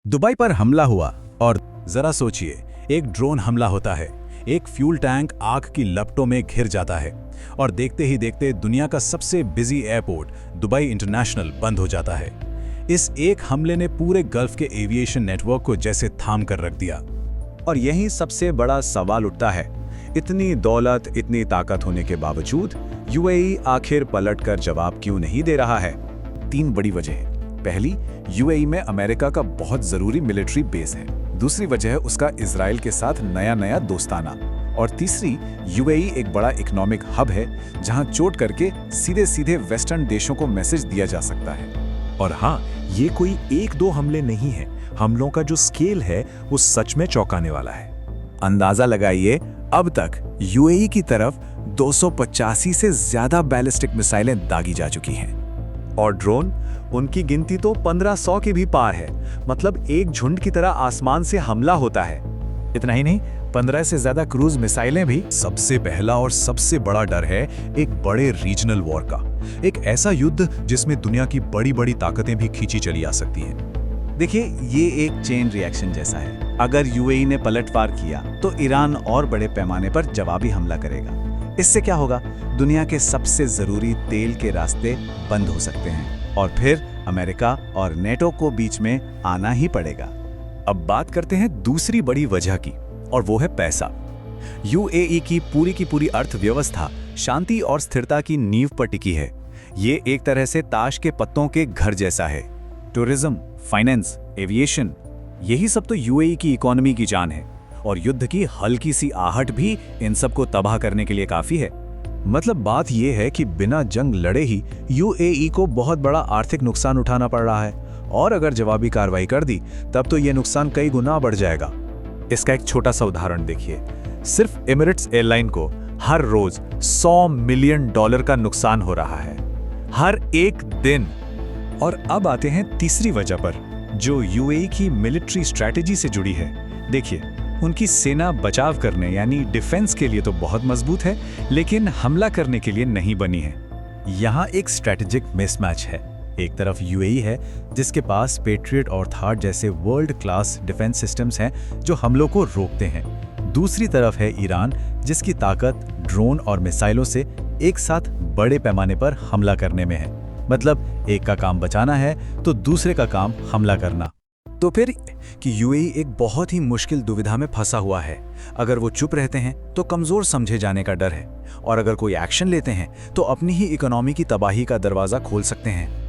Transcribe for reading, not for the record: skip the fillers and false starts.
Dubai पर हमला हुआ और जरा सोचिए, एक ड्रोन हमला होता है, एक फ्यूल टैंक आग की लपटों में घिर जाता है और देखते ही देखते दुनिया का सबसे बिजी एयरपोर्ट दुबई इंटरनेशनल बंद हो जाता है। इस एक हमले ने पूरे गल्फ के एविएशन नेटवर्क को जैसे थाम कर रख दिया। और यही सबसे बड़ा सवाल उठता है, इतनी दौलत, इतनी ताकत होने के बावजूद यूएई आखिर पलटकर जवाब क्यों नहीं दे रहा है? 3 बड़ी वजह है। पहली, यूएई में अमेरिका का बहुत जरूरी मिलिट्री बेस है। दूसरी वजह है उसका इजराइल के साथ नया दोस्ताना। और तीसरी, यूएई एक बड़ा इकोनॉमिक हब है जहां चोट करके सीधे वेस्टर्न देशों को मैसेज दिया जा सकता है। और हाँ, ये कोई 1-2 हमले नहीं है। हमलों का जो स्केल है वो सच में चौंकाने वाला है। अंदाजा लगाइए, अब तक यूएई की तरफ 285 से ज्यादा बैलिस्टिक मिसाइलें दागी जा चुकी हैं। और ड्रोन, उनकी गिनती तो 1500 के भी पार है। मतलब एक झुंड की तरह आसमान से हमला होता है। इतना ही नहीं, 15 से ज्यादा क्रूज मिसाइलें भी। सबसे पहला और सबसे बड़ा डर है एक बड़े रीजनल वॉर का, एक ऐसा युद्ध जिसमें दुनिया की बड़ी ताकतें भी खींची चली आ सकती हैं। देखिए, ये एक चेन रिएक्शन जैसा है। अगर यूएई ने पलटवार किया तो ईरान और बड़े पैमाने पर जवाबी हमला करेगा। इससे क्या होगा? दुनिया के सबसे जरूरी तेल के रास्ते बंद हो सकते हैं और फिर अमेरिका और नेटो को बीच में आना ही पड़ेगा। अब बात करते हैं दूसरी बड़ी वजह की, और वो है पैसा। यूएई की पूरी अर्थव्यवस्था शांति और स्थिरता की नींव पर टिकी है। ये एक तरह से ताश के पत्तों के घर जैसा है। टूरिज्म, फाइनेंस, एविएशन, यही सब तो यूएई की इकोनॉमी की जान है। और युद्ध की हल्की सी आहट भी इन सब को तबाह करने के लिए काफी है। मतलब बात यह है कि बिना जंग लड़े ही यूएई को बहुत बड़ा आर्थिक नुकसान उठाना पड़ रहा है, और अगर जवाबी कार्रवाई कर दी तब तो यह नुकसान कई गुना बढ़ जाएगा। इसका एक छोटा सा उदाहरण देखिए। सिर्फ एमिरेट्स एयरलाइन को हर रोज $100 मिलियन का नुकसान हो रहा है, हर एक दिन। और अब आते हैं तीसरी वजह पर, जो यूएई की मिलिट्री स्ट्रैटेजी से जुड़ी है। देखिए, उनकी सेना बचाव करने यानी डिफेंस के लिए तो बहुत मजबूत है, लेकिन हमला करने के लिए नहीं बनी है। यहाँ एक स्ट्रैटेजिक मिसमैच है। एक तरफ यूएई है जिसके पास पेट्रियट और थार्ड जैसे वर्ल्ड क्लास डिफेंस सिस्टम्स हैं जो हमलों को रोकते हैं। दूसरी तरफ है ईरान, जिसकी ताकत ड्रोन और मिसाइलों से एक साथ बड़े पैमाने पर हमला करने में है। मतलब एक का काम बचाना है तो दूसरे का काम हमला करना। तो फिर कि यूएई एक बहुत ही मुश्किल दुविधा में फंसा हुआ है। अगर वो चुप रहते हैं तो कमजोर समझे जाने का डर है, और अगर कोई एक्शन लेते हैं तो अपनी ही इकोनॉमी की तबाही का दरवाजा खोल सकते हैं।